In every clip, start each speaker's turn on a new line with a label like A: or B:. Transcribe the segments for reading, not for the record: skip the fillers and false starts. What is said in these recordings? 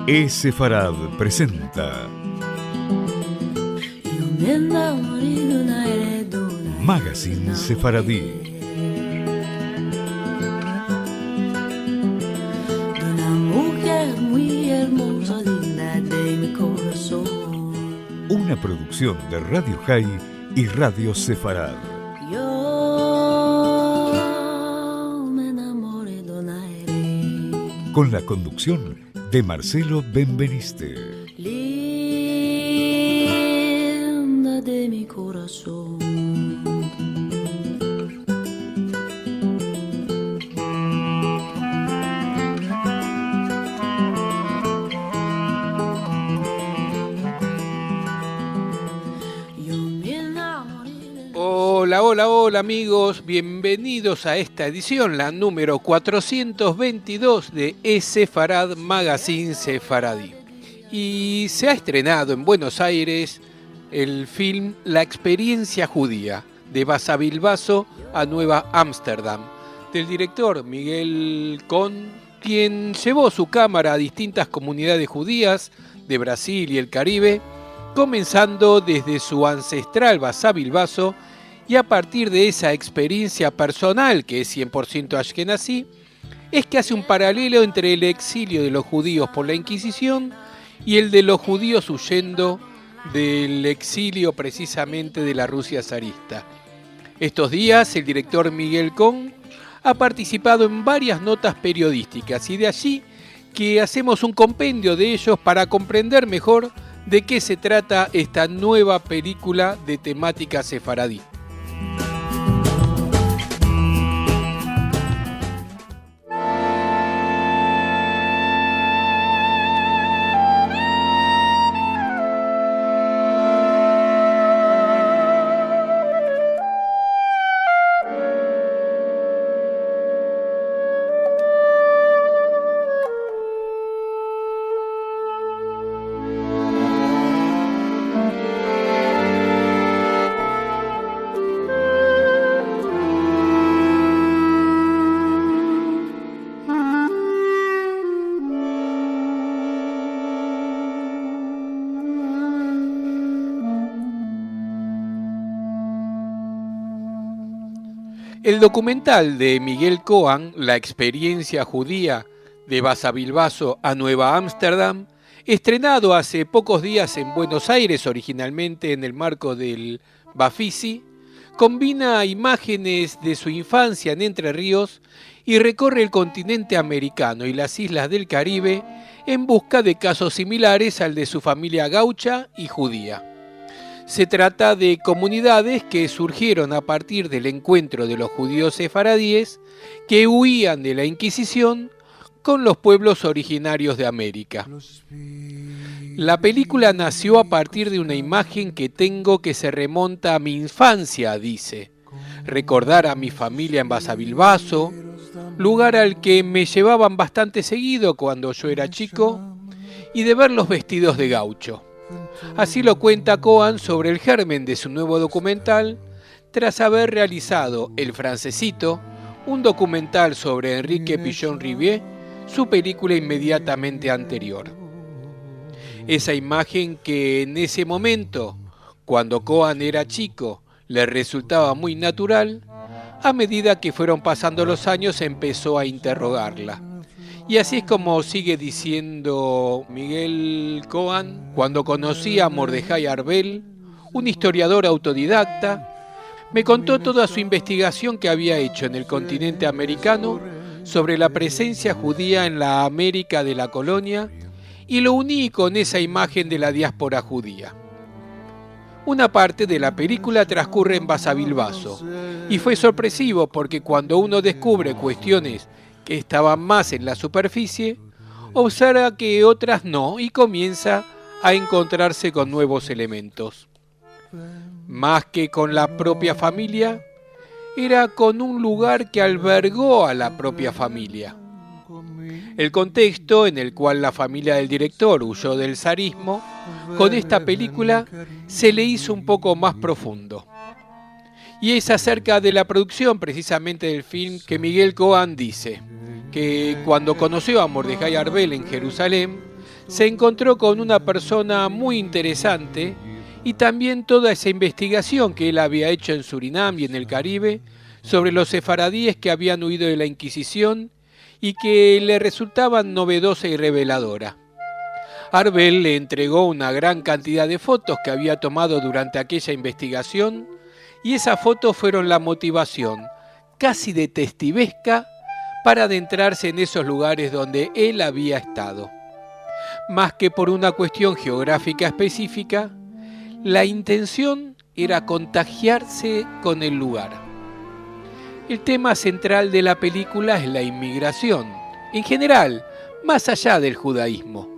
A: Sefarad presenta Magazine Sefaradí. Una producción de Radio High y Radio Sefarad. Con la conducción de Marcelo Benveniste.
B: Linda de mi corazón.
C: Hola amigos, bienvenidos a esta edición, la número 422 de Sefarad Magazine Sefaradí. Y se ha estrenado en Buenos Aires el film La experiencia judía, de Basavilbaso a Nueva Ámsterdam, del director Miguel Cohn, quien llevó su cámara a distintas comunidades judías de Brasil y el Caribe, comenzando desde su ancestral Basavilbaso. Y a partir de esa experiencia personal, que es 100% ashkenazí, es que hace un paralelo entre el exilio de los judíos por la Inquisición y el de los judíos huyendo del exilio precisamente de la Rusia zarista. Estos días el director Miguel Cohn ha participado en varias notas periodísticas y de allí que hacemos un compendio de ellos para comprender mejor de qué se trata esta nueva película de temática sefaradí. El documental de Miguel Cohn, La experiencia judía de Basavilbaso a Nueva Ámsterdam, estrenado hace pocos días en Buenos Aires, originalmente en el marco del Bafisi, combina imágenes de su infancia en Entre Ríos y recorre el continente americano y las islas del Caribe en busca de casos similares al de su familia gaucha y judía. Se trata de comunidades que surgieron a partir del encuentro de los judíos sefaradíes que huían de la Inquisición con los pueblos originarios de América. La película nació a partir de una imagen que tengo que se remonta a mi infancia, dice. Recordar a mi familia en Basavilbaso, lugar al que me llevaban bastante seguido cuando yo era chico, y de verlos vestidos de gaucho. Así lo cuenta Cohn sobre el germen de su nuevo documental, tras haber realizado El Francesito, un documental sobre Enrique Pichon-Rivière, su película inmediatamente anterior. Esa imagen que en ese momento, cuando Cohn era chico, le resultaba muy natural, a medida que fueron pasando los años empezó a interrogarla. Y así es como sigue diciendo Miguel Cohn: cuando conocí a Mordejai Arbel, un historiador autodidacta, me contó toda su investigación que había hecho en el continente americano sobre la presencia judía en la América de la colonia y lo uní con esa imagen de la diáspora judía. Una parte de la película transcurre en Basavilbaso y fue sorpresivo porque cuando uno descubre cuestiones que estaban más en la superficie, observa que otras no y comienza a encontrarse con nuevos elementos. Más que con la propia familia, era con un lugar que albergó a la propia familia. El contexto en el cual la familia del director huyó del zarismo, con esta película se le hizo un poco más profundo. Y es acerca de la producción precisamente del film que Miguel Cohn dice que cuando conoció a Mordejai Arbel en Jerusalén, se encontró con una persona muy interesante y también toda esa investigación que él había hecho en Surinam y en el Caribe sobre los sefaradíes que habían huido de la Inquisición y que le resultaban novedosa y reveladora. Arbel le entregó una gran cantidad de fotos que había tomado durante aquella investigación y esas fotos fueron la motivación, casi detectivesca, para adentrarse en esos lugares donde él había estado. Más que por una cuestión geográfica específica, la intención era contagiarse con el lugar. El tema central de la película es la inmigración, en general, más allá del judaísmo.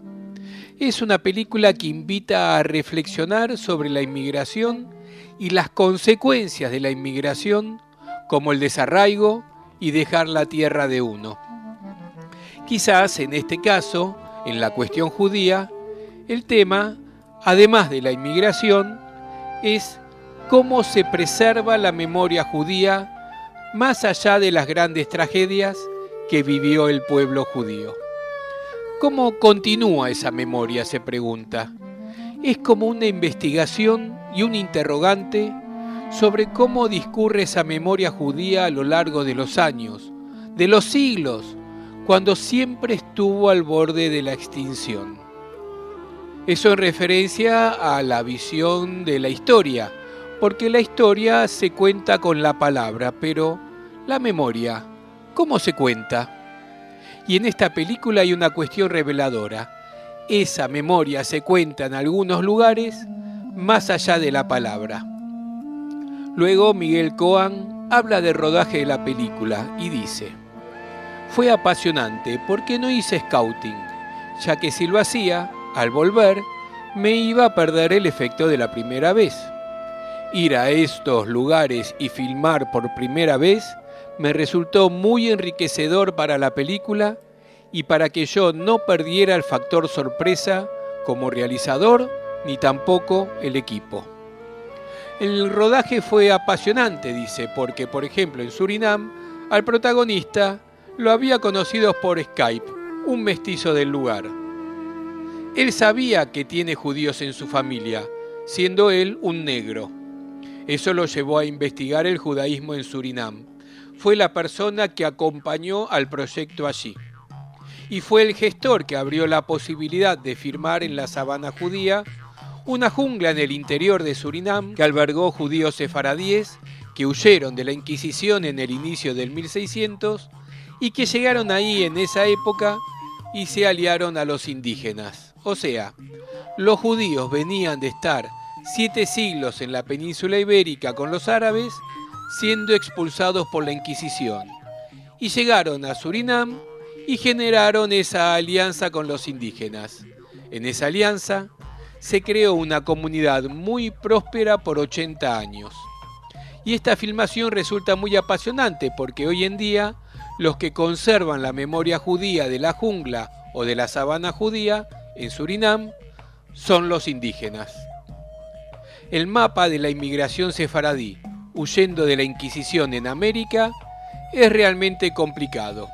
C: Es una película que invita a reflexionar sobre la inmigración y las consecuencias de la inmigración, como el desarraigo y dejar la tierra de uno. Quizás en este caso, en la cuestión judía, el tema, además de la inmigración, es cómo se preserva la memoria judía más allá de las grandes tragedias que vivió el pueblo judío. ¿Cómo continúa esa memoria?, se pregunta. Es como una investigación y un interrogante sobre cómo discurre esa memoria judía a lo largo de los años, de los siglos, cuando siempre estuvo al borde de la extinción. Eso en referencia a la visión de la historia, porque la historia se cuenta con la palabra, pero la memoria, ¿cómo se cuenta? Y en esta película hay una cuestión reveladora. Esa memoria se cuenta en algunos lugares más allá de la palabra. Luego Miguel Cohan habla del rodaje de la película y dice: fue apasionante porque no hice scouting, ya que si lo hacía, al volver, me iba a perder el efecto de la primera vez. Ir a estos lugares y filmar por primera vez me resultó muy enriquecedor para la película y para que yo no perdiera el factor sorpresa como realizador ni tampoco el equipo. El rodaje fue apasionante, dice, porque, por ejemplo, en Surinam, al protagonista lo había conocido por Skype, un mestizo del lugar. Él sabía que tiene judíos en su familia, siendo él un negro. Eso lo llevó a investigar el judaísmo en Surinam. Fue la persona que acompañó al proyecto allí. Y fue el gestor que abrió la posibilidad de filmar en la sabana judía, una jungla en el interior de Surinam que albergó judíos sefaradíes que huyeron de la Inquisición en el inicio del 1600 y que llegaron ahí en esa época y se aliaron a los indígenas. O sea, los judíos venían de estar 7 siglos en la península ibérica con los árabes, siendo expulsados por la Inquisición, y llegaron a Surinam y generaron esa alianza con los indígenas. En esa alianza se creó una comunidad muy próspera por 80 años. Y esta filmación resulta muy apasionante porque hoy en día los que conservan la memoria judía de la jungla o de la sabana judía en Surinam son los indígenas. El mapa de la inmigración sefaradí huyendo de la Inquisición en América es realmente complicado.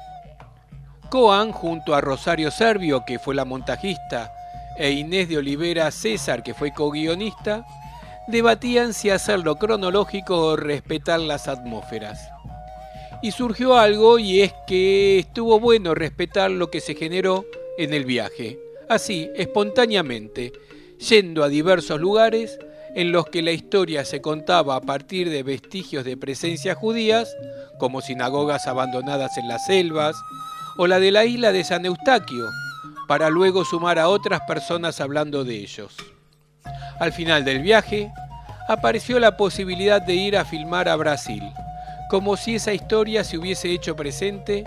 C: Cohan, junto a Rosario Servio, que fue la montajista, e Inés de Olivera César, que fue co-guionista, debatían si hacerlo cronológico o respetar las atmósferas. Y surgió algo, y es que estuvo bueno respetar lo que se generó en el viaje, así, espontáneamente, yendo a diversos lugares en los que la historia se contaba a partir de vestigios de presencias judías, como sinagogas abandonadas en las selvas, o la de la isla de San Eustaquio, para luego sumar a otras personas hablando de ellos. Al final del viaje, apareció la posibilidad de ir a filmar a Brasil, como si esa historia se hubiese hecho presente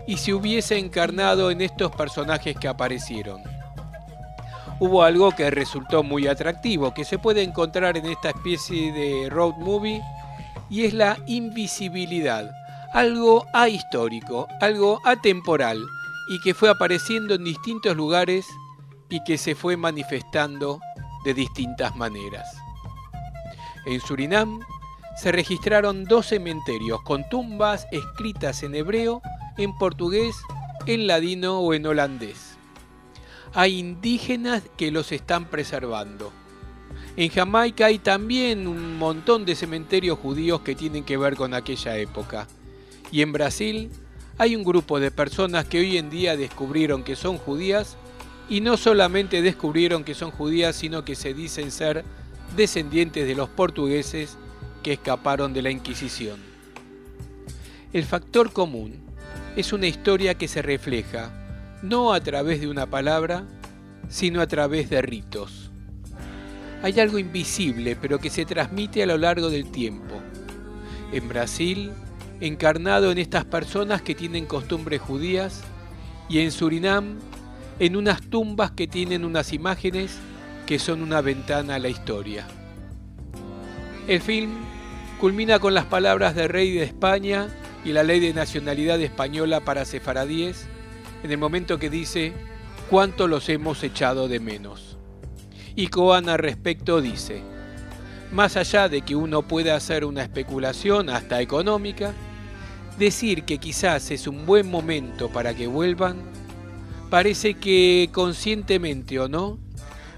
C: y se hubiese encarnado en estos personajes que aparecieron. Hubo algo que resultó muy atractivo, que se puede encontrar en esta especie de road movie, y es la invisibilidad, algo ahistórico, algo atemporal, y que fue apareciendo en distintos lugares y que se fue manifestando de distintas maneras. En Surinam se registraron 2 cementerios con tumbas escritas en hebreo, en portugués, en ladino o en holandés. hay indígenas que los están preservando. En Jamaica hay también un montón de cementerios judíos que tienen que ver con aquella época. Y en Brasil hay un grupo de personas que hoy en día descubrieron que son judías, y no solamente descubrieron que son judías, sino que se dicen ser descendientes de los portugueses que escaparon de la Inquisición. El factor común es una historia que se refleja no a través de una palabra, sino a través de ritos. Hay algo invisible, pero que se transmite a lo largo del tiempo. En Brasil, encarnado en estas personas que tienen costumbres judías, y en Surinam, en unas tumbas que tienen unas imágenes que son una ventana a la historia. El film culmina con las palabras del rey de España y la ley de nacionalidad española para sefaradíes, en el momento que dice: «¿Cuánto los hemos echado de menos?». Y Cohen al respecto dice: «Más allá de que uno pueda hacer una especulación hasta económica, decir que quizás es un buen momento para que vuelvan, parece que, conscientemente o no,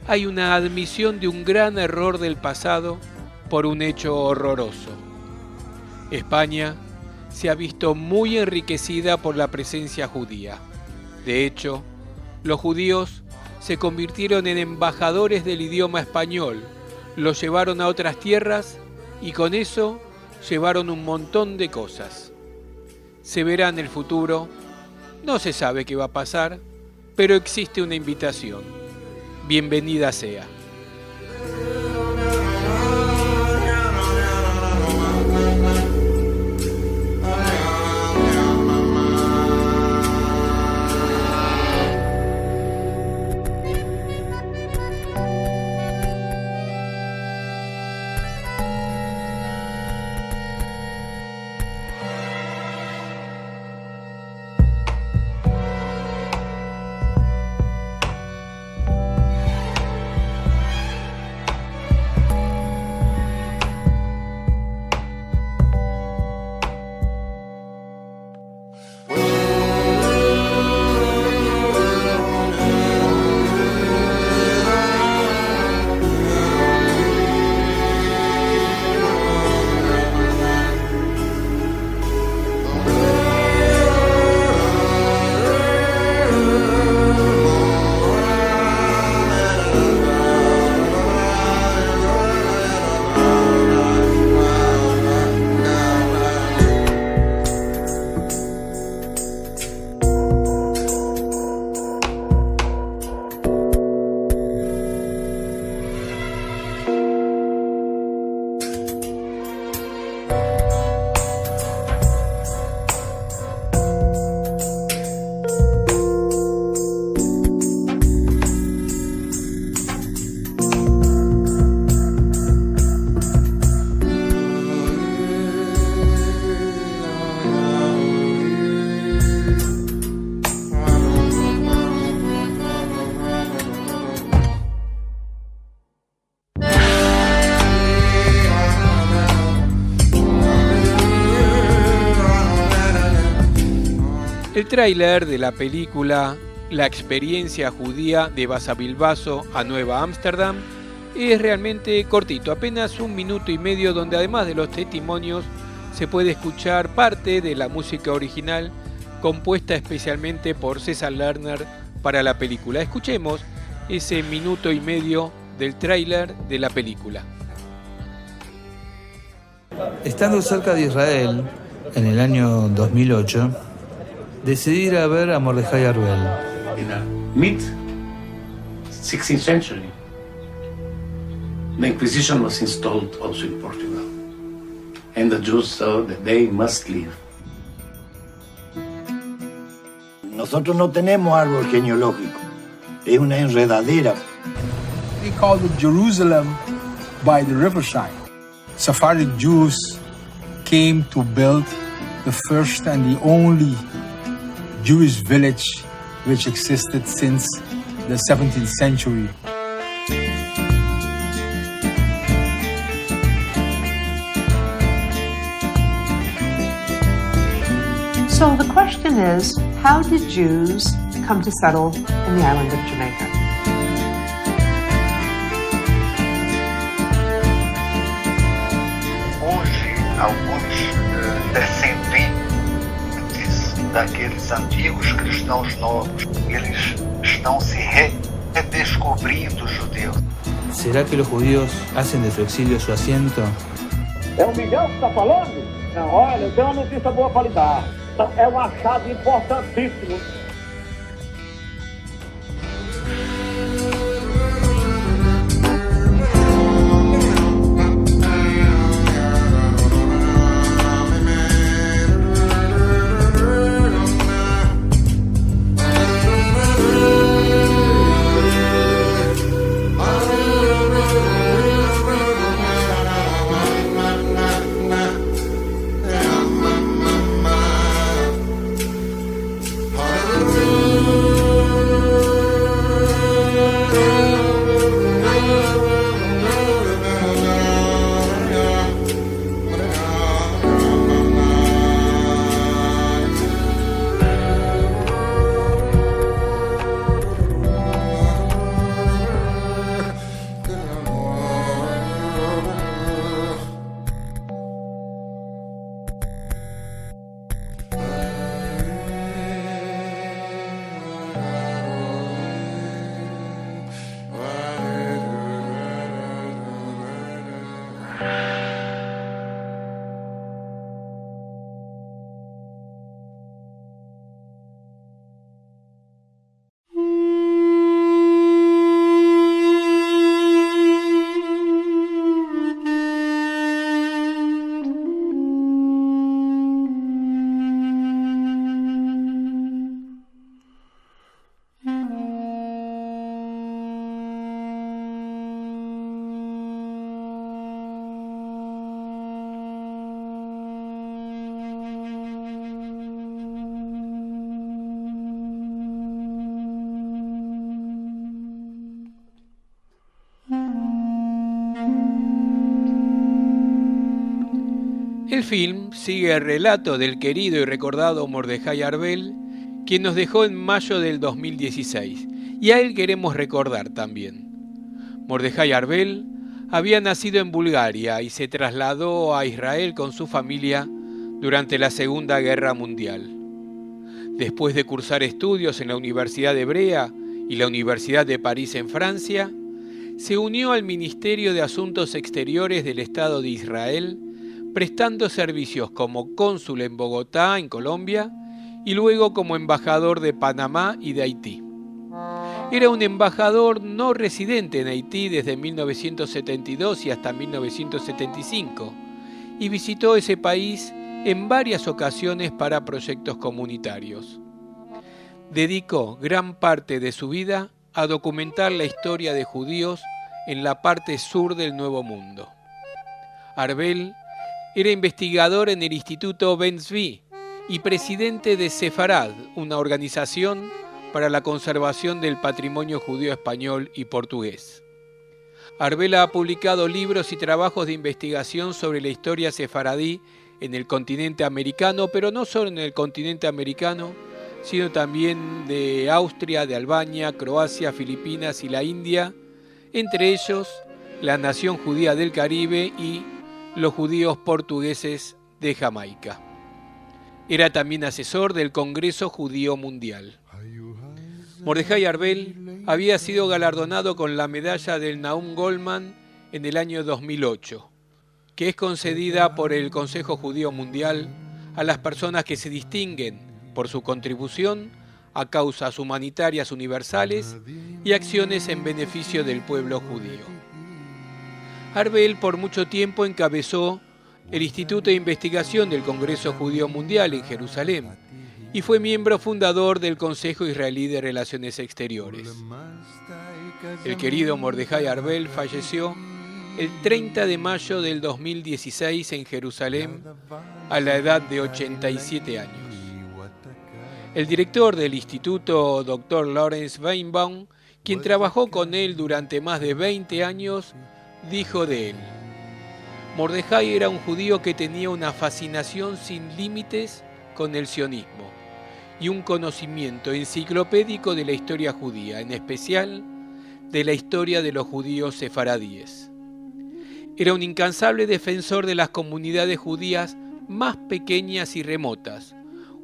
C: hay una admisión de un gran error del pasado por un hecho horroroso. España se ha visto muy enriquecida por la presencia judía. De hecho, los judíos se convirtieron en embajadores del idioma español, los llevaron a otras tierras y con eso llevaron un montón de cosas. Se verá en el futuro, no se sabe qué va a pasar, pero existe una invitación. Bienvenida sea». El tráiler de la película La experiencia judía de Basavilbaso a Nueva Ámsterdam es realmente cortito, apenas 1 minuto y medio, donde además de los testimonios se puede escuchar parte de la música original compuesta especialmente por César Lerner para la película. Escuchemos ese 1 minuto y medio del tráiler de la película.
D: Estando cerca de Israel, en el año 2008, decidí ir a ver a Mordejai Arbel.
E: In the mid-16th century, the Inquisition was installed also in Portugal, and the Jews saw that they must leave.
F: Nosotros no tenemos árbol genealógico, es una enredadera.
G: They called it Jerusalem by the riverside. Sephardic Jews came to build the first and the only Jewish village which existed since the 17th century.
H: So the question is, how did Jews come to settle in the island of Jamaica.
I: Hoje, alguns descendentes daqueles antigos cristãos novos, eles estão se redescobrindo judeus.
D: ¿Será que los judíos hacen de su exilio su asiento?
J: É o Miguel que está falando? Não, olha, eu tenho uma notícia boa para lhe dar. É um achado importantíssimo.
C: El film sigue el relato del querido y recordado Mordejai Arbel, quien nos dejó en mayo del 2016, y a él queremos recordar también. Mordejai Arbel había nacido en Bulgaria y se trasladó a Israel con su familia durante la Segunda Guerra Mundial. Después de cursar estudios en la Universidad Hebrea y la Universidad de París en Francia, se unió al Ministerio de Asuntos Exteriores del Estado de Israel, prestando servicios como cónsul en Bogotá, en Colombia, y luego como embajador de Panamá y de Haití. Era un embajador no residente en Haití desde 1972 y hasta 1975, y visitó ese país en varias ocasiones para proyectos comunitarios. Dedicó gran parte de su vida a documentar la historia de judíos en la parte sur del Nuevo Mundo. Arbel era investigador en el Instituto Ben Zvi y presidente de Sefarad, una organización para la conservación del patrimonio judío español y portugués. Arbel ha publicado libros y trabajos de investigación sobre la historia sefaradí en el continente americano, pero no solo en el continente americano, sino también de Austria, de Albania, Croacia, Filipinas y la India, entre ellos la nación judía del Caribe y los judíos portugueses de Jamaica. Era también asesor del Congreso Judío Mundial. Mordejai Arbel había sido galardonado con la medalla del Nahum Goldman en el año 2008, que es concedida por el Consejo Judío Mundial a las personas que se distinguen por su contribución a causas humanitarias universales y acciones en beneficio del pueblo judío. Arbel por mucho tiempo encabezó el Instituto de Investigación del Congreso Judío Mundial en Jerusalén y fue miembro fundador del Consejo Israelí de Relaciones Exteriores. El querido Mordejai Arbel falleció el 30 de mayo del 2016 en Jerusalén a la edad de 87 años. El director del instituto, Dr. Lawrence Weinbaum, quien trabajó con él durante más de 20 años, dijo de él: Mordejai era un judío que tenía una fascinación sin límites con el sionismo y un conocimiento enciclopédico de la historia judía, en especial de la historia de los judíos sefaradíes. Era un incansable defensor de las comunidades judías más pequeñas y remotas,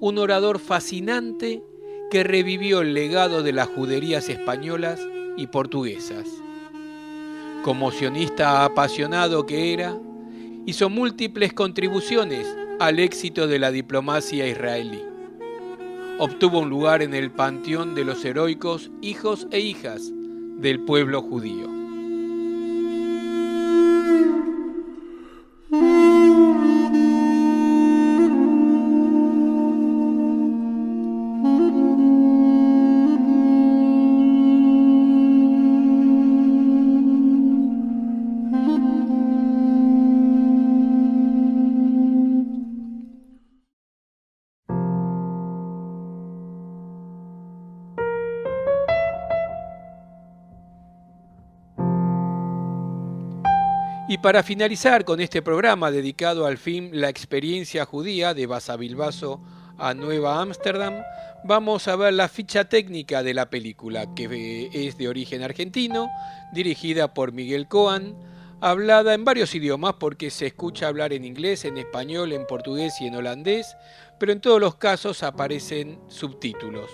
C: un orador fascinante que revivió el legado de las juderías españolas y portuguesas. Como sionista apasionado que era, hizo múltiples contribuciones al éxito de la diplomacia israelí. Obtuvo un lugar en el panteón de los heroicos hijos e hijas del pueblo judío. Y para finalizar con este programa dedicado al film La experiencia judía de Basavilbaso a Nueva Ámsterdam, vamos a ver la ficha técnica de la película, que es de origen argentino, dirigida por Miguel Coan, hablada en varios idiomas porque se escucha hablar en inglés, en español, en portugués y en holandés, pero en todos los casos aparecen subtítulos.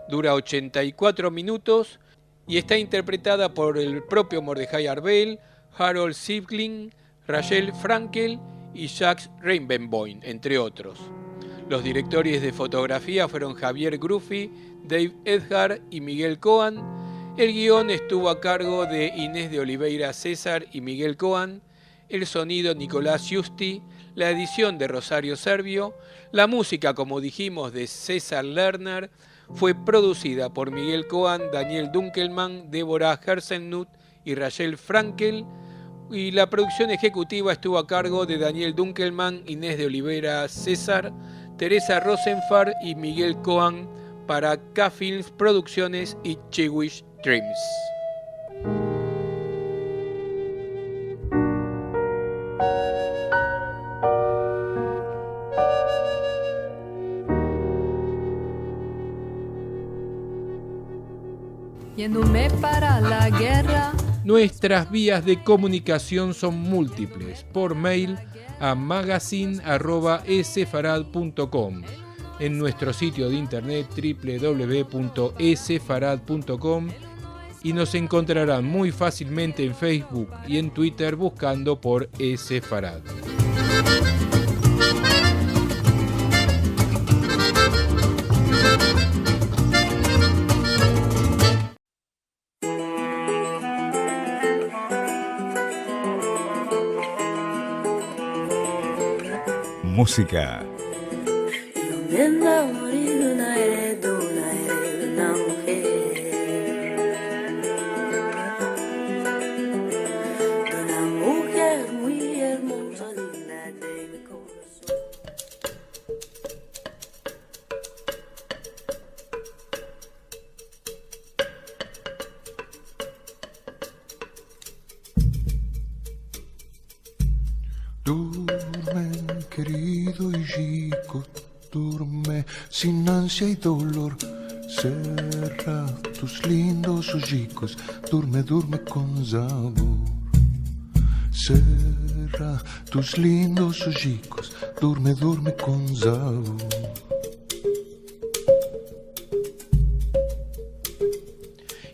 C: Dura 84 minutos y está interpretada por el propio Mordechai Arbel, Harold Sivling, Rachel Frankel y Jacques Reinbenboim, entre otros. Los directores de fotografía fueron Javier Gruffy, Dave Edgar y Miguel Coan. El guión estuvo a cargo de Inés de Oliveira César y Miguel Coan. El sonido Nicolás Giusti, la edición de Rosario Servio. La música, como dijimos, de César Lerner. Fue producida por Miguel Coan, Daniel Dunkelman, Débora Hersenut y Rachel Frankel, y la producción ejecutiva estuvo a cargo de Daniel Dunkelman, Inés de Oliveira César, Teresa Rosenfar y Miguel Coan para K-Films Producciones y Jewish Dreams.
B: Yéndome para la guerra.
K: Nuestras vías de comunicación son múltiples. Por mail a magazine@esefarad.com, en nuestro sitio de internet www.esefarad.com, y nos encontrarán muy fácilmente en Facebook y en Twitter buscando por Esefarad.
A: Música.
L: Duerme, querido hijico, duerme sin ansia y dolor. Cerra tus lindos ojicos, duerme, duerme con sabor. Cerra tus lindos ojicos, duerme, duerme con sabor.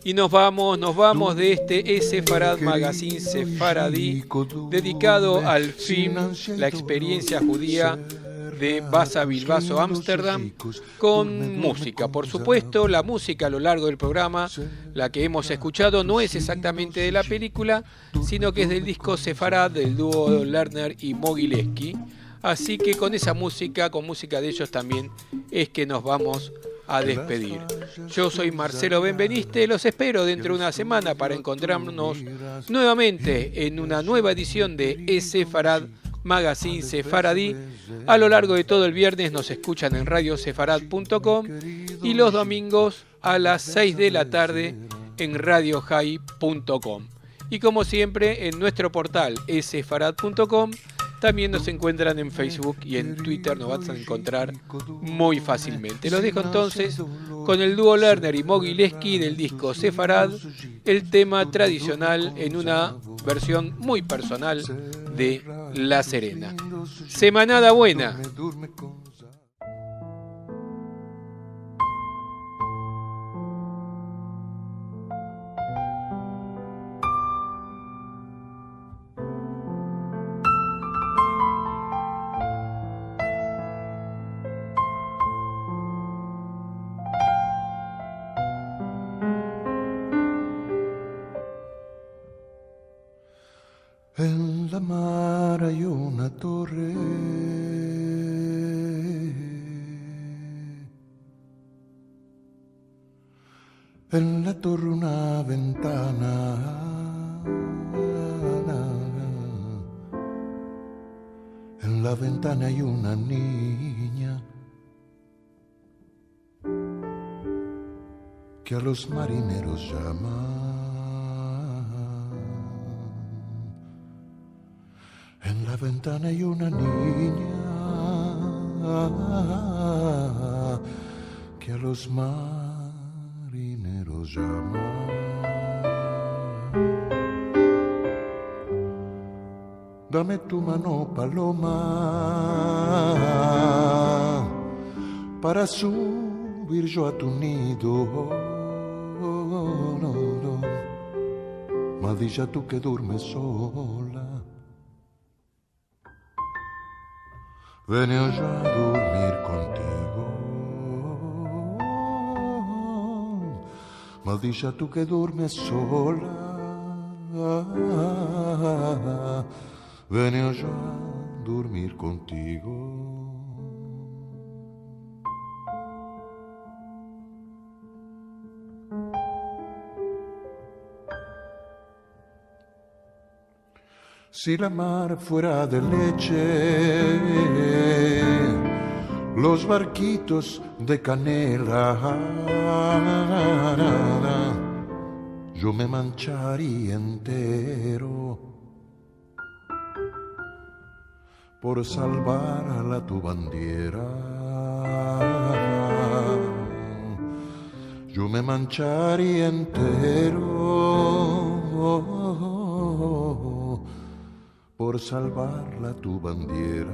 C: Y nos vamos de este Esefarad Magazine Sefaradí, dedicado al film La experiencia judía de Basavilbaso Ámsterdam, con música. Por supuesto, la música a lo largo del programa, la que hemos escuchado, no es exactamente de la película, sino que es del disco Sefarad del dúo Lerner y Mogileski. Así que con esa música, con música de ellos también, es que nos vamos a despedir. Yo soy Marcelo Benveniste, los espero dentro de una semana para encontrarnos nuevamente en una nueva edición de Esefarad Magazine Sefaradí. A lo largo de todo el viernes nos escuchan en radiosefarad.com y los domingos a las 6 de la tarde en radiohai.com. Y como siempre en nuestro portal esefarad.com También nos encuentran en Facebook y en Twitter, nos van a encontrar muy fácilmente. Los dejo entonces con el dúo Lerner y Mogileski del disco Sefarad, el tema tradicional en una versión muy personal de La Serena. Semanada buena.
L: En la mar hay una torre en la torre una ventana en la ventana hay una niña que a los marineros llama. En la ventana hay una niña que a los marineros llama. Dame tu mano, paloma, para subir yo a tu nido. No. Madilla, tú que duermes sola, ven allá a dormir contigo. Maldilla, tú que duermes sola, ven allá a dormir contigo. Si la mar fuera de leche, los barquitos de canela, yo me mancharía entero por salvar a la tu bandiera. Yo me mancharía entero por salvarla tu bandiera.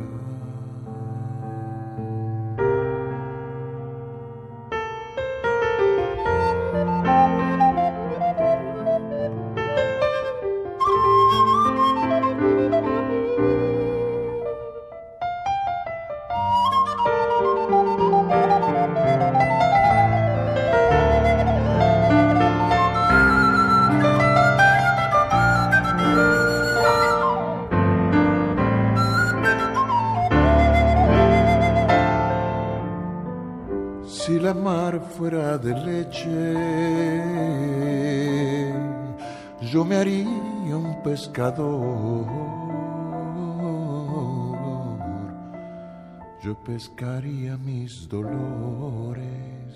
L: Si la mar fuera de leche, yo me haría un pescador. Yo pescaría mis dolores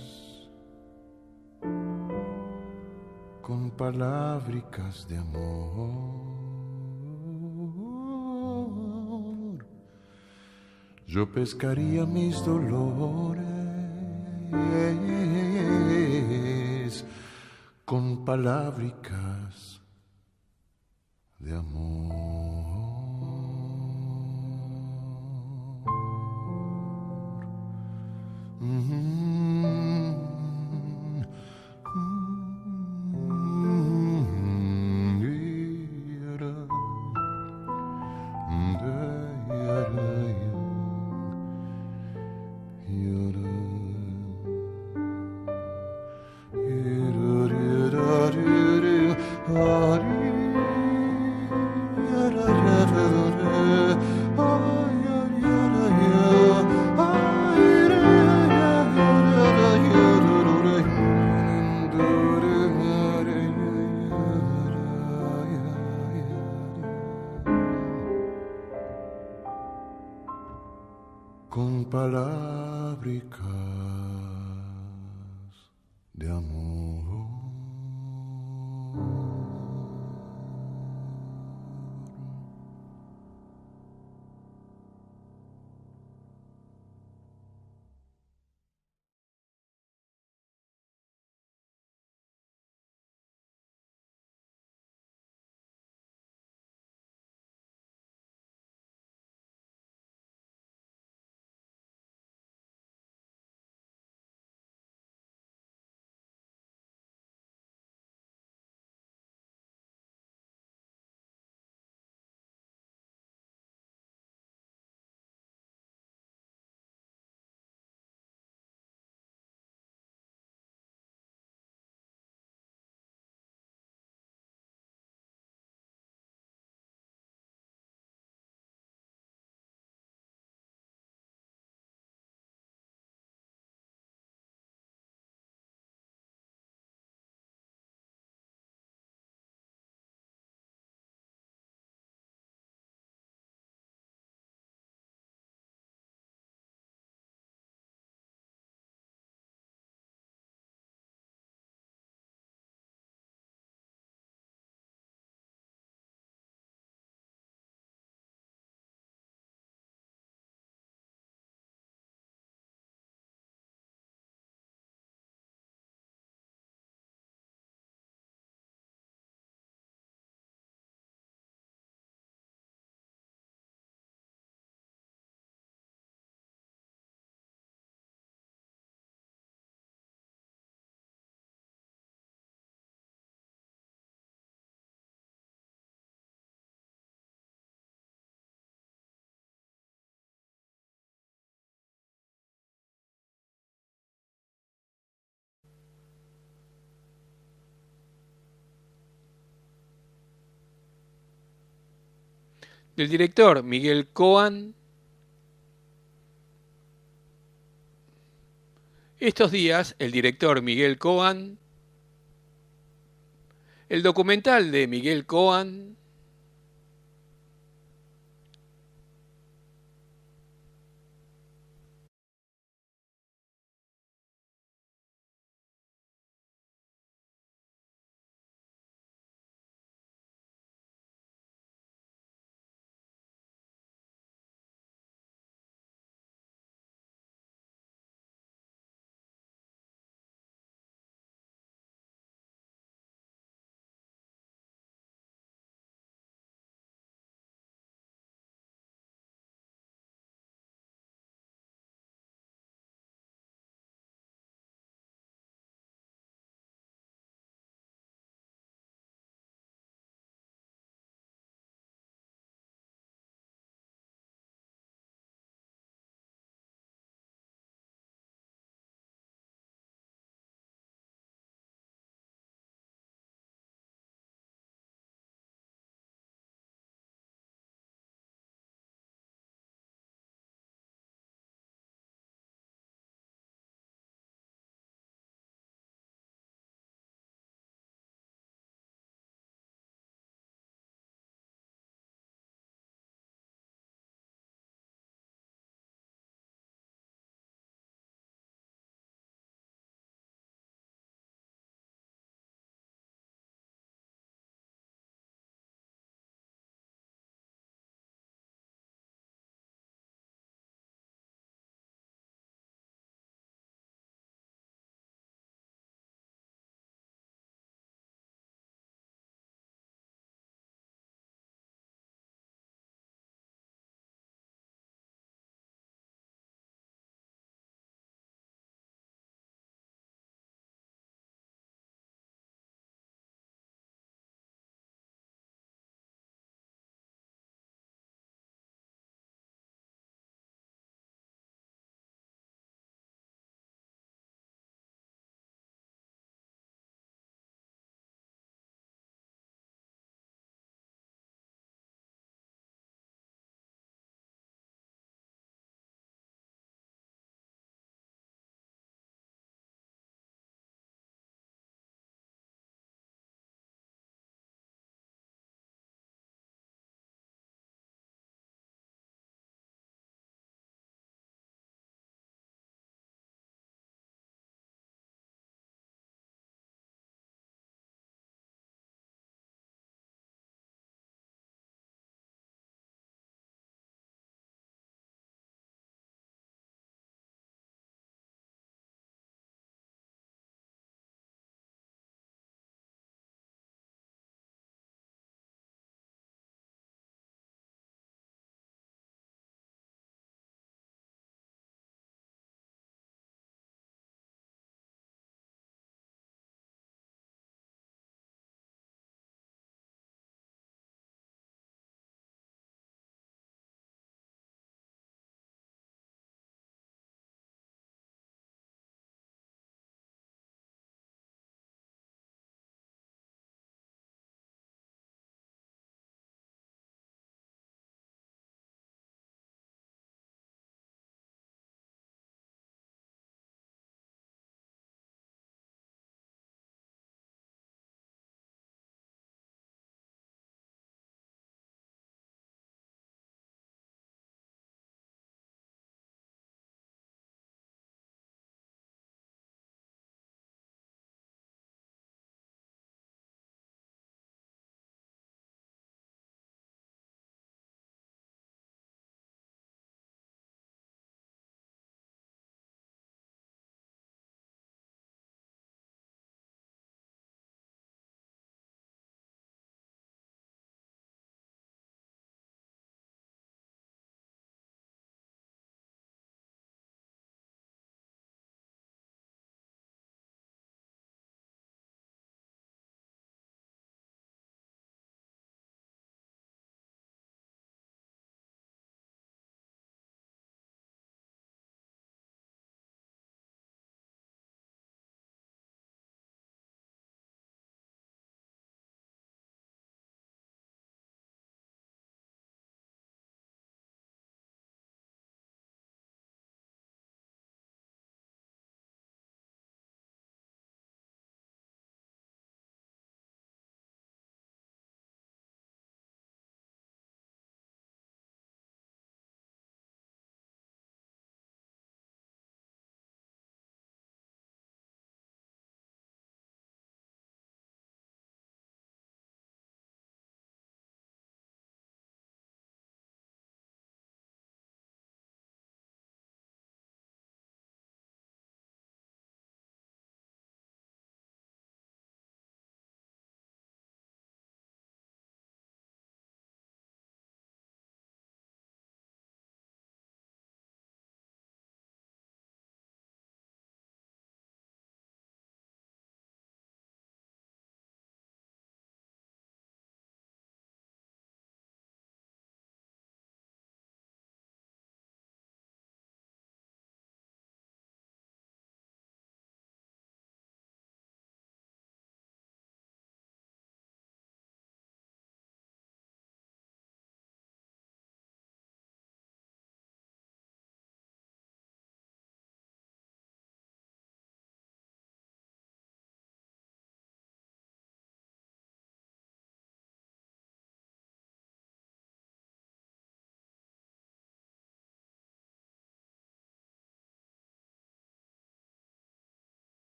L: con palábricas de amor. Yo pescaría mis dolores con palábricas de amor. Con palábricas de amor.
C: del director Miguel Cohen. Estos días, el director Miguel Cohen, el documental de Miguel Cohen